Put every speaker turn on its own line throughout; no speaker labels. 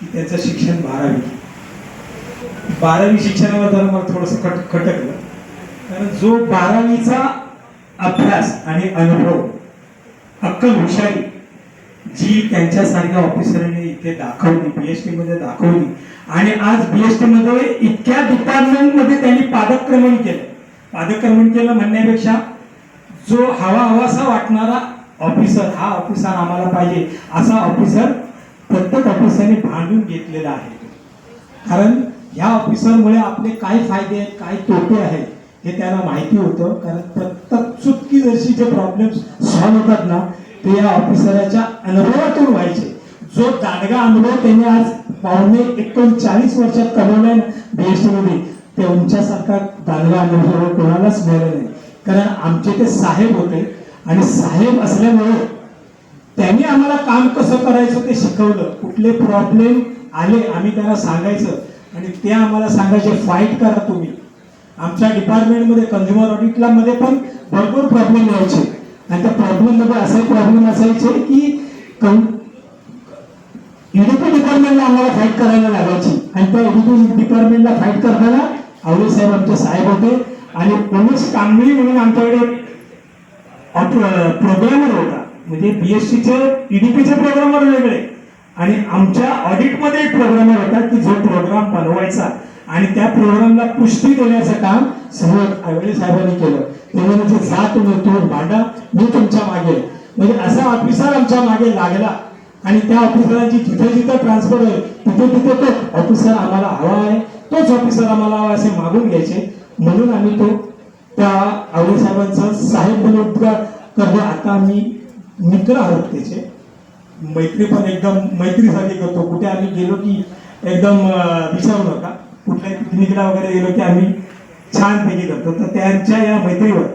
की त्याचं शिक्षण 12वी शिक्षणावर जरा मला थोडंसं खटकलं. कारण जो 12वीचा अभ्यास आणि अनुभव, अक्कल, हुशारी जी त्यांच्यासारख्या ऑफिसरने इथे दाखवली, बीएसटी मध्ये दाखवली, आणि आज बीएसटी मध्ये इतक्या डिपार्टमेंटमध्ये त्यांनी पादक्रमण केलं. पादक्रमण केलं म्हणण्यापेक्षा जो हवासा वाटणारा ऑफिसर, हा ऑफिसर आम्हाला पाहिजे असा ऑफिसर प्रत्येक ऑफिसरने भांडून घेतलेला आहे. कारण ह्या ऑफिसरमुळे आपले काय फायदे आहेत, काय तोटे आहेत हे त्यांना माहिती होतं. कारण प्रत्येक चुटकी जशी जे प्रॉब्लेम सॉल्व्ह होतात ना, ते या ऑफिसराच्या अनुभवातून व्हायचे. जो दांडगा अनुभव त्यांनी आज पावणे 39 वर्षात कमवलाय बीएसटी मध्ये, त्यांच्यासारखा दांडगा अनुभव कोणालाच मिळाला नाही. कारण आमचे ते साहेब होते आणि साहेब असल्यामुळे त्यांनी आम्हाला काम कसं करायचं ते शिकवलं. कुठले प्रॉब्लेम आले आम्ही त्यांना सांगायचं आणि ते आम्हाला सांगायचे फाईट करा तुम्ही. आमच्या डिपार्टमेंटमध्ये कंझ्युमर ऑडिटला मध्ये पण भरपूर प्रॉब्लेम यायचे आणि त्या प्रॉब्लेम मध्ये असे प्रॉब्लेम असायचे की ईडीपी डिपार्टमेंटला आम्हाला फाईट करायला लागायची. आणि त्या ईडीपी डिपार्टमेंटला फाईट करताना आवळे साहेब आमचे साहेब होते आणि उमेश कांबळी म्हणून आमच्याकडे प्रोग्रामर होता. म्हणजे बीएसटीचे ईडीपीचे प्रोग्रामर वेगळे आणि आमच्या ऑडिटमध्ये एक प्रोग्रामर होता की जो प्रोग्राम बनवायचा आणि त्या प्रोग्रामला पुष्टी देण्याचं काम सगळं आवळे साहेबांनी केलं. ते म्हणजे जा तुम्ही भांडा, मी तुमच्या मागे. म्हणजे असा ऑफिसर आमच्या मागे लागला आणि त्या ऑफिसरांची जिथे जिथे ट्रान्सफर होईल तिथे तिथे तो ऑफिसर आम्हाला हवा आहे, तोच ऑफिसर आम्हाला हवा असे मागून घ्यायचे. म्हणून आम्ही तो त्या आवळे साहेबांचा साहेब म्हणून करतो. आता आम्ही मित्र आहोत त्याचे. मैत्री पण एकदम मैत्रीसाठी करतो. कुठे आम्ही गेलो की एकदम विचारू नका, कुठल्या पिकनिकला वगैरे गेलो की आम्ही छानपैकी करतो. तर त्यांच्या या मैत्रीवर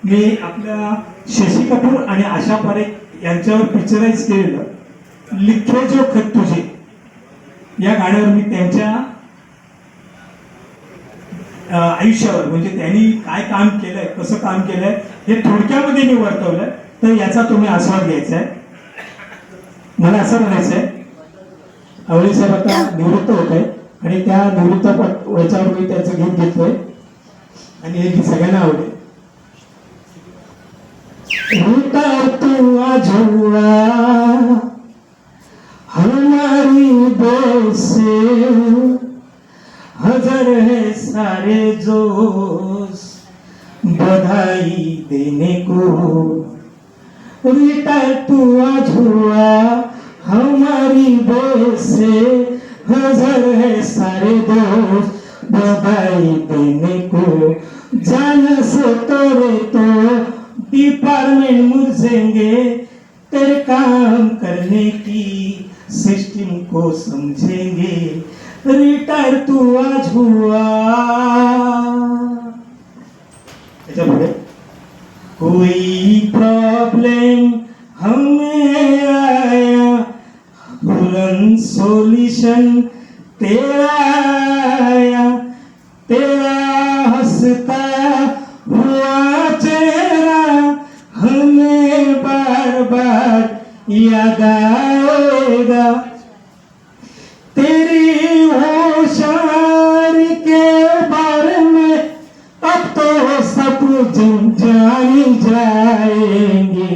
मी आपल्या शशी कपूर आणि आशा पारेख यांच्यावर पिक्चराइज केलेलं लिखे जो खत तुझे या गाण्यावर मी त्यांच्या आयुष्यावर, म्हणजे त्यांनी काय काम केलंय, कसं काम केलंय हे थोडक्यामध्ये मी वर्तवलंय. तर याचा तुम्ही आस्वाद घ्यायचा आहे. मला असं म्हणायचं आहे, आवळे साहेब आता निवृत्त होत आहे आणि त्या निवृत्त याच्यावर मी त्याचं गीत घेतलंय आणि हे गीत सगळ्यांना आवडेल. तू आजुआ हमारी बेसे हजर है सारे जोश बधाई देने को. रिटायर तू आज हुआ हमारी बेसे हजर है सारे दोस्त बधाई देने को. जान से तोरे तो डिपार्टमेंट मुरझेंगे, तेरे काम करने की सिस्टम को समझेंगे. रिटायर तू आज हुआ. पुढे कोई प्रॉब्लम हमें आया, तुरंत सॉल्यूशन तेरा आया. तेरा हंसता हुआ चेहरा हमें बार बार याद आएगा. तेरी होशियारी के बारे में अब तो सब जान जाएंगे.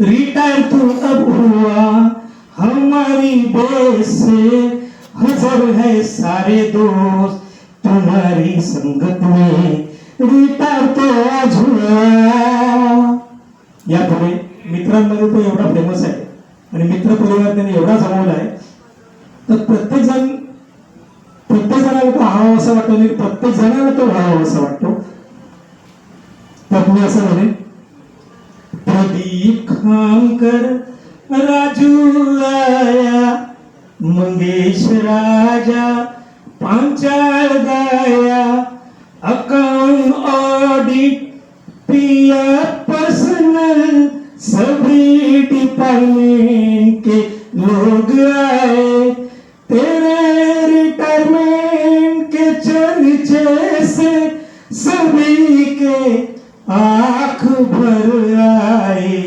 रिटायर तू अब हुआ हमारी बेस से हजर है सारे दोस्त तुम्हारी संगत में. रिटायर तो आज हुआ. यापुढे मित्रांमध्ये तो एवढा फेमस आहे आणि मित्र परिवार त्यांनी एवढा जमवला आहे. तर प्रत्येक जणाला तो हवा असं वाटतो आणि प्रत्येक जणाला तो हवा असं वाटतो. तर मी असं म्हणे, प्रदीप खामकर राजू आया, मंगेश राजा पांचाल गाया, अकाउंट ऑडिट पिया पर्सनल सभी डिपार्टमेंट के लोग आए. तेरे रिटायरमेंट के चर्चे से सभी के आंख भर आए.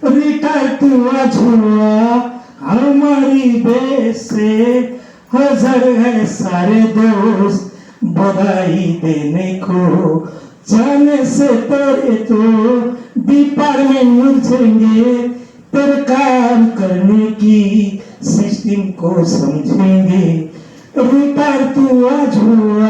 रिटायर तू आज हुआ हमारी बेस से हजार है सारे दोस्त बधाई देने को, जाने से पहले तो डिपार्टमेंट मिलेंगे, तेरे काम करने की सिस्टम को समझेंगे, रिटायर तू आज हुआ